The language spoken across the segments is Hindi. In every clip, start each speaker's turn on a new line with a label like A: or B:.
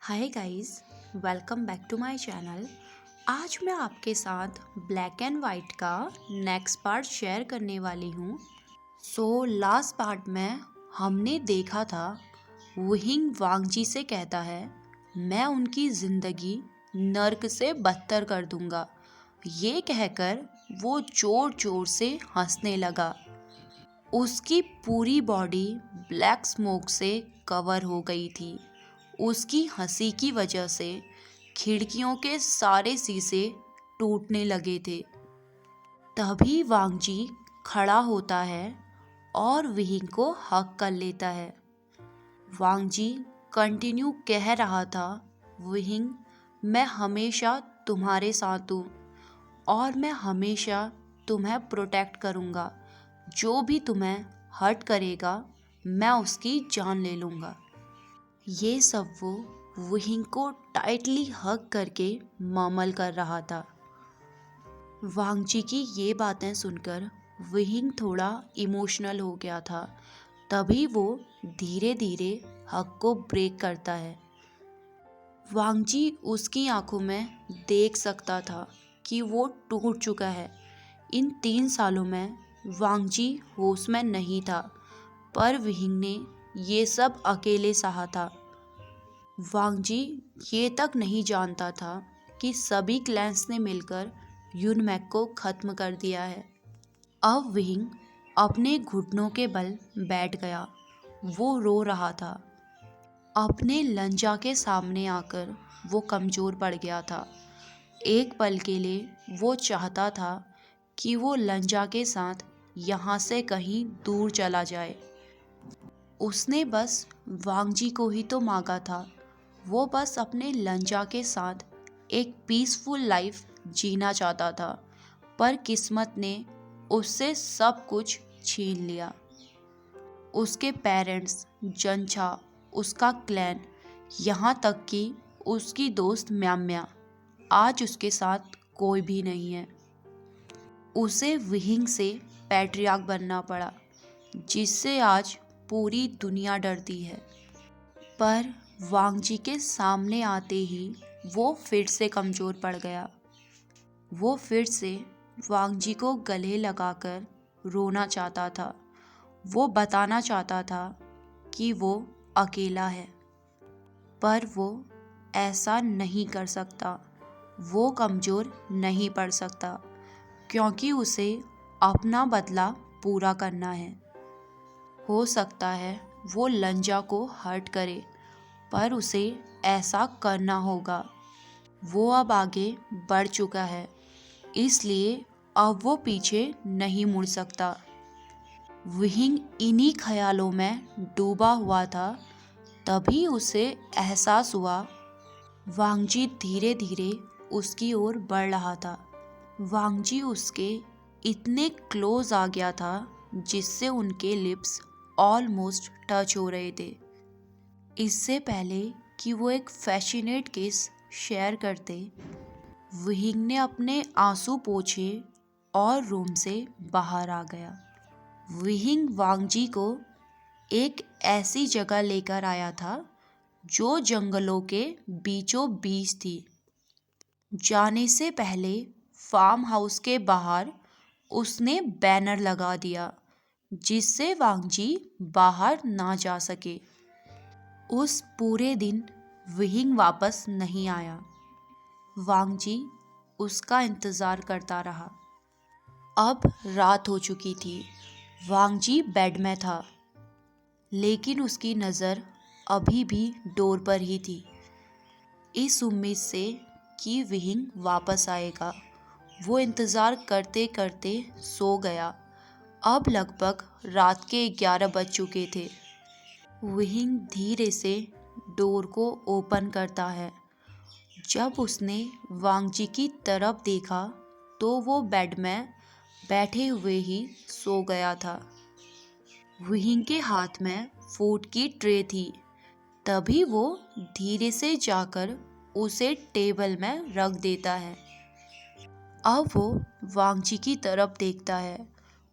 A: Hi guys, welcome back to my channel. आज मैं आपके साथ ब्लैक एंड वाइट का नेक्स्ट पार्ट शेयर करने वाली हूँ। लास्ट पार्ट में हमने देखा था वुहिंग वांगजी से कहता है, मैं उनकी ज़िंदगी नर्क से बदतर कर दूंगा। ये कहकर वो जोर जोर से हंसने लगा। उसकी पूरी बॉडी ब्लैक स्मोक से कवर हो गई थी। उसकी हंसी की वजह से खिड़कियों के सारे शीशे टूटने लगे थे। तभी वांगजी खड़ा होता है और विहिंग को हक कर लेता है। वांगजी कंटिन्यू कह रहा था, विहिंग, मैं हमेशा तुम्हारे साथ हूँ और मैं हमेशा तुम्हें प्रोटेक्ट करूँगा। जो भी तुम्हें हर्ट करेगा मैं उसकी जान ले लूँगा। ये सब वो वुहिंग को टाइटली हग करके ममल कर रहा था। वांगजी की ये बातें सुनकर वुहिंग थोड़ा इमोशनल हो गया था। तभी वो धीरे धीरे हग को ब्रेक करता है। वांगजी उसकी आंखों में देख सकता था कि वो टूट चुका है। इन 3 सालों में वांगजी होश में नहीं था, पर वुहिंग ने ये सब अकेले सहा था। वांगजी ये तक नहीं जानता था कि सभी क्लैंस ने मिलकर यूनमैक को खत्म कर दिया है। अब विहिंग अपने घुटनों के बल बैठ गया। वो रो रहा था। अपने लंजा के सामने आकर वो कमज़ोर पड़ गया था। एक पल के लिए वो चाहता था कि वो लंजा के साथ यहाँ से कहीं दूर चला जाए। उसने बस वांगजी को ही तो मांगा था। वो बस अपने लंजा के साथ एक पीसफुल लाइफ जीना चाहता था, पर किस्मत ने उससे सब कुछ छीन लिया। उसके पेरेंट्स, जनछा, उसका क्लैन, यहाँ तक कि उसकी दोस्त म्याम्या, आज उसके साथ कोई भी नहीं है। उसे विहिंग से पैट्रियार्क बनना पड़ा, जिससे आज पूरी दुनिया डरती है। पर वांगजी के सामने आते ही वो फिर से कमज़ोर पड़ गया। वो फिर से वांगजी को गले लगाकर रोना चाहता था। वो बताना चाहता था कि वो अकेला है, पर वो ऐसा नहीं कर सकता। वो कमज़ोर नहीं पड़ सकता, क्योंकि उसे अपना बदला पूरा करना है। हो सकता है वो लंजा को हर्ट करे, पर उसे ऐसा करना होगा। वो अब आगे बढ़ चुका है, इसलिए अब वो पीछे नहीं मुड़ सकता। विहिंग इन्हीं ख्यालों में डूबा हुआ था। तभी उसे एहसास हुआ वांगजी धीरे धीरे उसकी ओर बढ़ रहा था। वांगजी उसके इतने क्लोज आ गया था जिससे उनके लिप्स ऑलमोस्ट टच हो रहे थे। इससे पहले कि वो एक फैसिनेट किस शेयर करते, विहिंग ने अपने आंसू पोंछे और रूम से बाहर आ गया। विहिंग वांगजी को एक ऐसी जगह लेकर आया था जो जंगलों के बीचों बीच थी। जाने से पहले फार्म हाउस के बाहर उसने बैनर लगा दिया, जिससे वांगजी बाहर ना जा सके। उस पूरे दिन विहिंग वापस नहीं आया। वांगजी उसका इंतज़ार करता रहा। अब रात हो चुकी थी। वांगजी बेड में था, लेकिन उसकी नज़र अभी भी डोर पर ही थी, इस उम्मीद से कि विहिंग वापस आएगा। वो इंतज़ार करते करते सो गया। अब लगभग रात के 11 बज चुके थे। विहिंग धीरे से डोर को ओपन करता है। जब उसने वांगजी की तरफ देखा तो वो बेड में बैठे हुए ही सो गया था। विहिंग के हाथ में फूड की ट्रे थी। तभी वो धीरे से जाकर उसे टेबल में रख देता है। अब वो वांगजी की तरफ देखता है।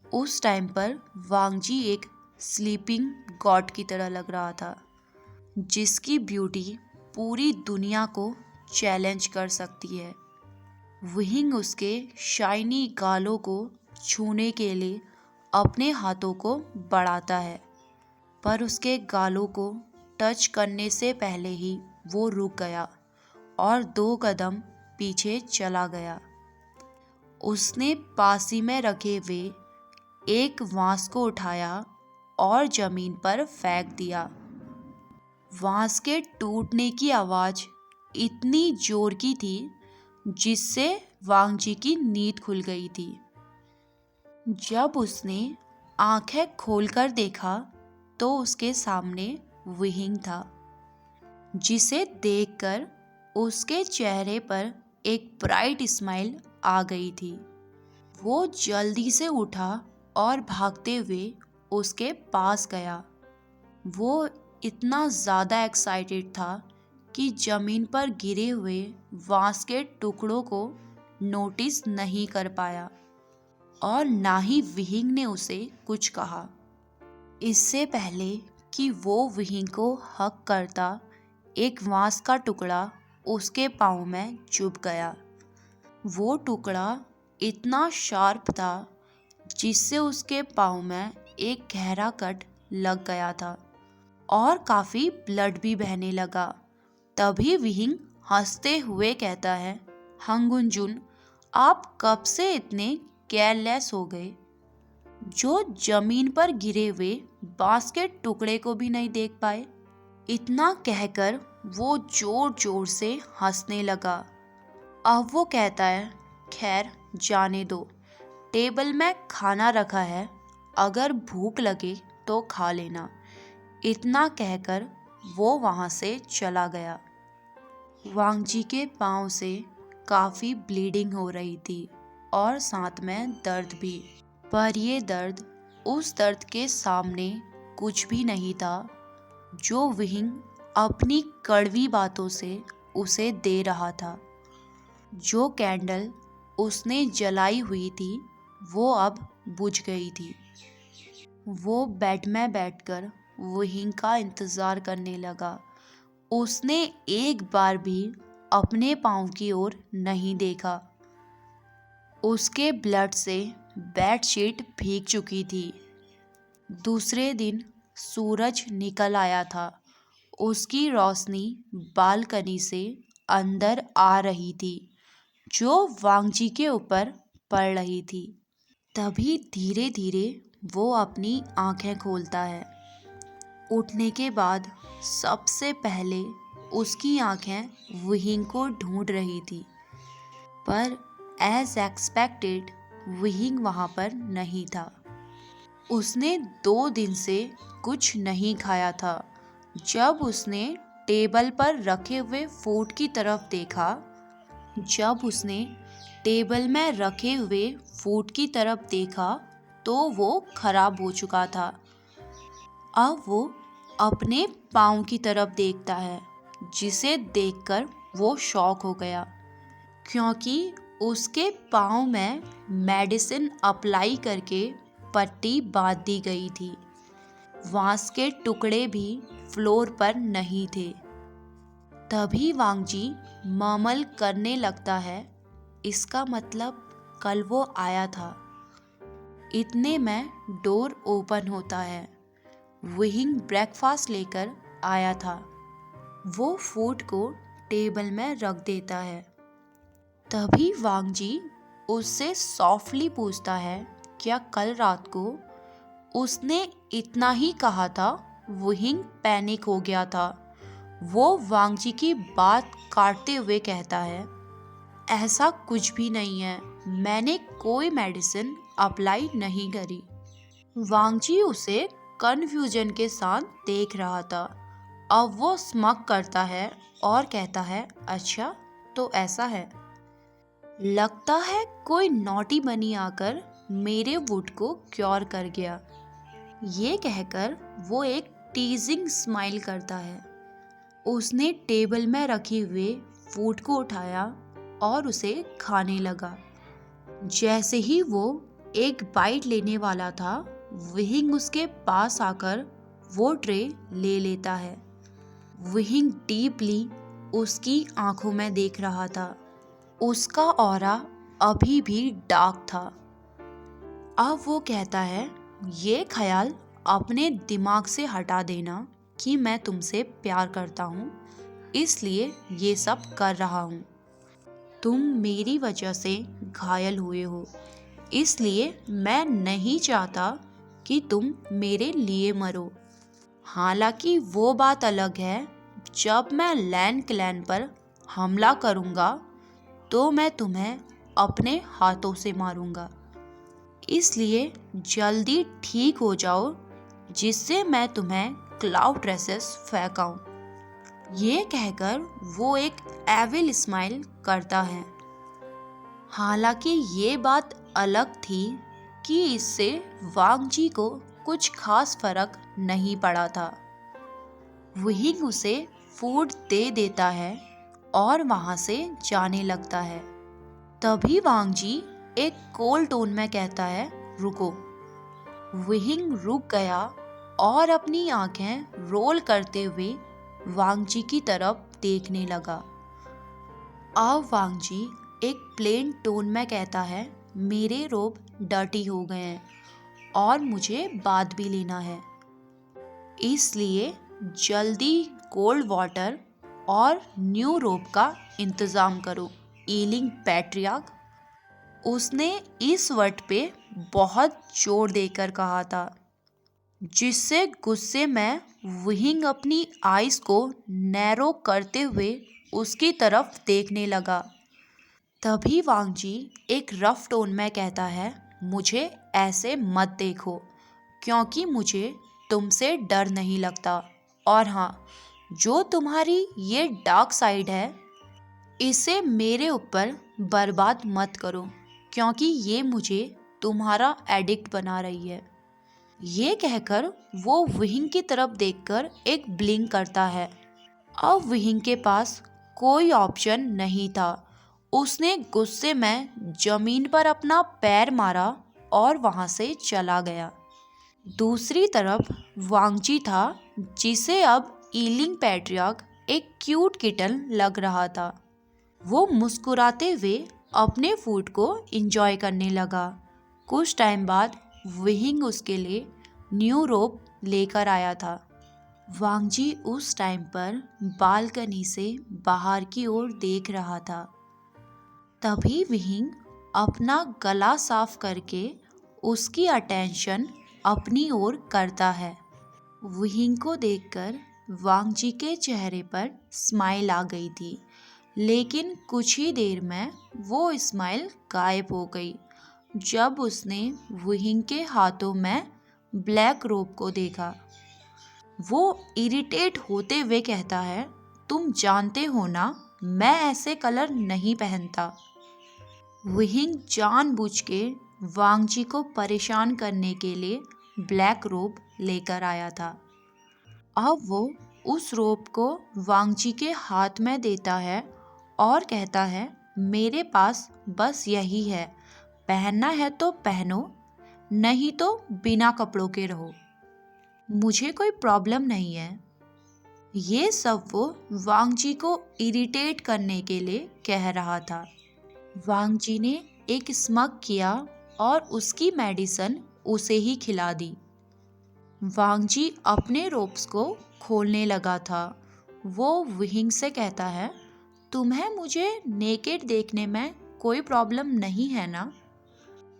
A: उस टाइम पर वांगजी एक स्लीपिंग गॉड की तरह लग रहा था, जिसकी ब्यूटी पूरी दुनिया को चैलेंज कर सकती है। विहिंग उसके शाइनी गालों को छूने के लिए अपने हाथों को बढ़ाता है, पर उसके गालों को टच करने से पहले ही वो रुक गया और 2 कदम पीछे चला गया। उसने पास ही में रखे हुए एक बांस को उठाया और जमीन पर फेंक दिया। बांस के टूटने की आवाज इतनी जोर की थी जिससे वांग जी की नींद खुल गई थी। जब उसने आंखें खोलकर देखा तो उसके सामने विहिंग था, जिसे देखकर उसके चेहरे पर एक ब्राइट स्माइल आ गई थी। वो जल्दी से उठा और भागते हुए उसके पास गया। वो इतना ज़्यादा एक्साइटेड था कि ज़मीन पर गिरे हुए बांस के टुकड़ों को नोटिस नहीं कर पाया और ना ही विहिंग ने उसे कुछ कहा। इससे पहले कि वो विहिंग को हक करता, एक बांस का टुकड़ा उसके पाँव में चुभ गया। वो टुकड़ा इतना शार्प था जिससे उसके पाँव में एक गहरा कट लग गया था और काफ़ी ब्लड भी बहने लगा। तभी विहिंग हंसते हुए कहता है, हंगुंजुन, आप कब से इतने केयरलेस हो गए, जो जमीन पर गिरे हुए बांस के टुकड़े को भी नहीं देख पाए। इतना कहकर वो जोर जोर से हंसने लगा। अब वो कहता है, खैर जाने दो, टेबल में खाना रखा है, अगर भूख लगे तो खा लेना। इतना कहकर वो वहाँ से चला गया। वांग जी के पाँव से काफ़ी ब्लीडिंग हो रही थी और साथ में दर्द भी, पर ये दर्द उस दर्द के सामने कुछ भी नहीं था जो विहिंग अपनी कड़वी बातों से उसे दे रहा था। जो कैंडल उसने जलाई हुई थी वो अब बुझ गई थी। वो बेड में बैठकर विहिंग का इंतज़ार करने लगा। उसने एक बार भी अपने पाँव की ओर नहीं देखा। उसके ब्लड से बेडशीट भीग चुकी थी। दूसरे दिन सूरज निकल आया था। उसकी रोशनी बालकनी से अंदर आ रही थी, जो वांग जी के ऊपर पड़ रही थी। तभी धीरे धीरे वो अपनी आंखें खोलता है। उठने के बाद सबसे पहले उसकी आंखें विहिंग को ढूंढ रही थी, पर एज एक्सपेक्टेड विहिंग वहाँ पर नहीं था। उसने 2 दिन से कुछ नहीं खाया था। जब उसने टेबल पर रखे हुए फूड की तरफ देखा, तो वो खराब हो चुका था। अब वो अपने पाँव की तरफ देखता है, जिसे देखकर वो शॉक हो गया, क्योंकि उसके पाँव में मेडिसिन अप्लाई करके पट्टी बांध दी गई थी। बांस के टुकड़े भी फ्लोर पर नहीं थे। तभी वांग जी मर्मर करने लगता है, इसका मतलब कल वो आया था। इतने में डोर ओपन होता है। विहिंग ब्रेकफास्ट लेकर आया था। वो फूड को टेबल में रख देता है। तभी वांग जी उससे सॉफ्टली पूछता है, क्या कल रात को उसने इतना ही कहा था? विहिंग पैनिक हो गया था। वो वांग जी की बात काटते हुए कहता है, ऐसा कुछ भी नहीं है, मैंने कोई मेडिसिन अप्लाई नहीं करी। वांग जी उसे कन्फ्यूजन के साथ देख रहा था। अब वो स्मक करता है और कहता है, अच्छा तो ऐसा है, लगता है कोई नॉटी बनी आकर मेरे वुड को क्योर कर गया। ये कहकर वो एक टीजिंग स्माइल करता है। उसने टेबल में रखे हुए फूड को उठाया और उसे खाने लगा। जैसे ही वो एक बाइट लेने वाला था, विहिंग उसके पास आकर वो ट्रे ले लेता है। विहिंग डीपली उसकी आंखों में देख रहा था। उसका ऑरा अभी भी डार्क था। अब वो कहता है, ये ख्याल अपने दिमाग से हटा देना कि मैं तुमसे प्यार करता हूँ, इसलिए ये सब कर रहा हूँ। तुम मेरी वजह से घायल हुए हो, इसलिए मैं नहीं चाहता कि तुम मेरे लिए मरो। हालांकि वो बात अलग है, जब मैं लैन क्लैन पर हमला करूँगा तो मैं तुम्हें अपने हाथों से मारूँगा। इसलिए जल्दी ठीक हो जाओ, जिससे मैं तुम्हें क्लाउड रेसेस फेंकाऊं। ये कहकर वो एक एविल स्माइल करता है। हालांकि ये बात अलग थी कि इससे वांग जी को कुछ खास फर्क नहीं पड़ा था। विहिंग उसे फूड दे देता है और वहाँ से जाने लगता है। तभी वांग जी एक कोल्ड टोन में कहता है, रुको। विहिंग रुक गया और अपनी आंखें रोल करते हुए वांग जी की तरफ देखने लगा। अब वांग जी एक प्लेन टोन में कहता है, मेरे रोब डर्टी हो गए हैं और मुझे बाथ भी लेना है, इसलिए जल्दी कोल्ड वाटर और न्यू रोब का इंतज़ाम करो, ईलिंग पैट्रियार्क। उसने इस वर्ड पे बहुत जोर देकर कहा था, जिससे गुस्से में विहिंग अपनी आइज़ को नैरो करते हुए उसकी तरफ देखने लगा। तभी वांग जी एक रफ टोन में कहता है, मुझे ऐसे मत देखो, क्योंकि मुझे तुमसे डर नहीं लगता। और हाँ, जो तुम्हारी ये डार्क साइड है, इसे मेरे ऊपर बर्बाद मत करो, क्योंकि ये मुझे तुम्हारा एडिक्ट बना रही है। ये कहकर वो विहिंग की तरफ देखकर एक ब्लिंक करता है। अब विहिंग के पास कोई ऑप्शन नहीं था। उसने गुस्से में जमीन पर अपना पैर मारा और वहां से चला गया। दूसरी तरफ वांगजी था, जिसे अब ईलिंग पैट्रियार्क एक क्यूट किटन लग रहा था। वो मुस्कुराते हुए अपने फूड को एंजॉय करने लगा। कुछ टाइम बाद विहिंग उसके लिए न्यू रोप लेकर आया था। वांग जी उस टाइम पर बालकनी से बाहर की ओर देख रहा था। तभी विहिंग अपना गला साफ करके उसकी अटेंशन अपनी ओर करता है। विहिंग को देखकर वांग जी के चेहरे पर स्माइल आ गई थी, लेकिन कुछ ही देर में वो स्माइल गायब हो गई जब उसने विहिंग के हाथों में ब्लैक रोब को देखा। वो इरिटेट होते हुए कहता है, तुम जानते हो ना, मैं ऐसे कलर नहीं पहनता। विहिंग जानबूझ के वांग जी को परेशान करने के लिए ब्लैक रोब लेकर आया था। अब वो उस रोब को वांग जी के हाथ में देता है और कहता है, मेरे पास बस यही है, पहनना है तो पहनो, नहीं तो बिना कपड़ों के रहो, मुझे कोई प्रॉब्लम नहीं है। ये सब वो वांग जी को इरिटेट करने के लिए कह रहा था। वांग जी ने एक स्मग किया और उसकी मेडिसिन उसे ही खिला दी। वांग जी अपने रोप्स को खोलने लगा था। वो विहिंग से कहता है, तुम्हें मुझे नेकेड देखने में कोई प्रॉब्लम नहीं है ना?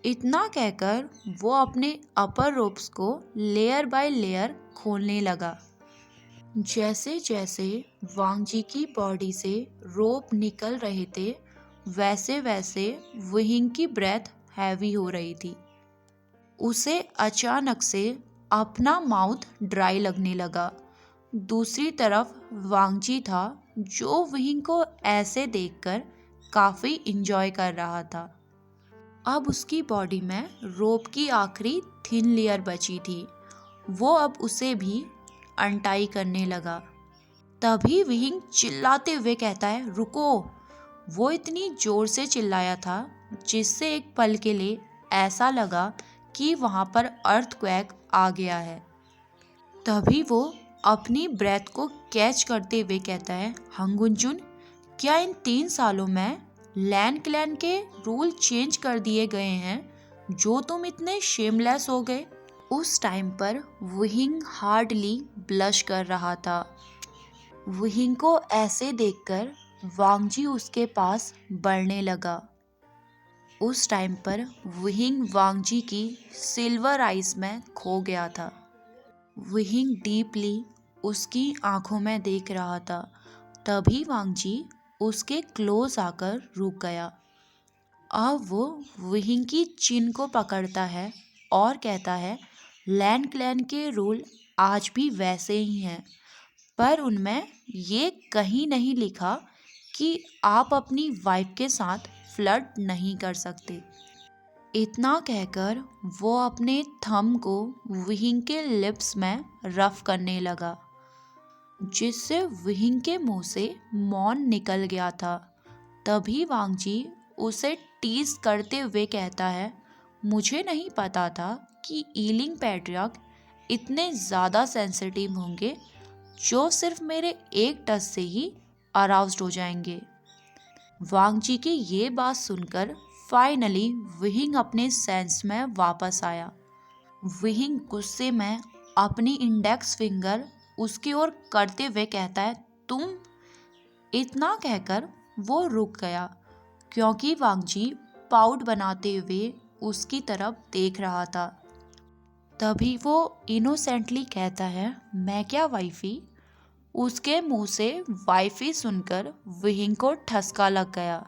A: इतना कहकर वो अपने अपर रोप्स को लेयर बाय लेयर खोलने लगा। जैसे जैसे वांग जी की बॉडी से रोप निकल रहे थे, वैसे वैसे विहिंग की ब्रेथ हैवी हो रही थी। उसे अचानक से अपना माउथ ड्राई लगने लगा। दूसरी तरफ वांग जी था, जो विहिंग को ऐसे देखकर काफ़ी इंजॉय कर रहा था। अब उसकी बॉडी में रोप की आखिरी थिन लेयर बची थी। वो अब उसे भी अनटाई करने लगा। तभी विहिंग चिल्लाते हुए कहता है, रुको। वो इतनी जोर से चिल्लाया था जिससे एक पल के लिए ऐसा लगा कि वहाँ पर अर्थक्वेक आ गया है। तभी वो अपनी ब्रेथ को कैच करते हुए कहता है, हंगुंजुन, क्या इन 3 सालों में लैन क्लैन के रूल चेंज कर दिए गए हैं जो तुम इतने शेमलेस हो गए? उस टाइम पर वुहिंग हार्डली ब्लश कर रहा था। वुहिंग को ऐसे देखकर वांगजी उसके पास बढ़ने लगा। उस टाइम पर वुहिंग वांगजी की सिल्वर आइज में खो गया था। वुहिंग डीपली उसकी आंखों में देख रहा था। तभी वांगजी उसके क्लोज आकर रुक गया। अब वो वुहिंग की चिन को पकड़ता है और कहता है, लैन क्लैन के रूल आज भी वैसे ही हैं, पर उनमें ये कहीं नहीं लिखा कि आप अपनी वाइफ के साथ फ्लर्ट नहीं कर सकते। इतना कहकर वो अपने थंब को वुहिंग के लिप्स में रफ करने लगा, जिससे वुहिंग के मुंह से मौन निकल गया था। तभी वांगजी उसे टीज करते हुए कहता है, मुझे नहीं पता था कि ईलिंग पैट्रियार्क इतने ज़्यादा सेंसिटिव होंगे जो सिर्फ मेरे एक टच से ही अराउज्ड हो जाएंगे। वांगजी की ये बात सुनकर फाइनली वुहिंग अपने सेंस में वापस आया। वुहिंग गुस्से में अपनी इंडेक्स फिंगर उसकी ओर करते हुए कहता है, तुम। इतना कहकर वो रुक गया क्योंकि वांगजी पाउट बनाते हुए उसकी तरफ देख रहा था। तभी वो इनोसेंटली कहता है, मैं क्या वाइफी? उसके मुंह से वाइफी सुनकर वुहिंग को ठसका लग गया।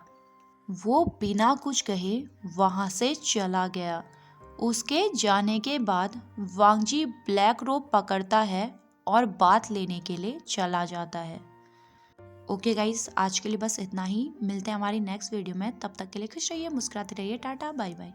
A: वो बिना कुछ कहे वहाँ से चला गया। उसके जाने के बाद वांगजी ब्लैक रोब पकड़ता है और बात लेने के लिए चला जाता है। ओके गाइस, आज के लिए बस इतना ही। मिलते हैं हमारी नेक्स्ट वीडियो में। तब तक के लिए खुश रहिए, मुस्कुराते रहिए। Tata bye bye.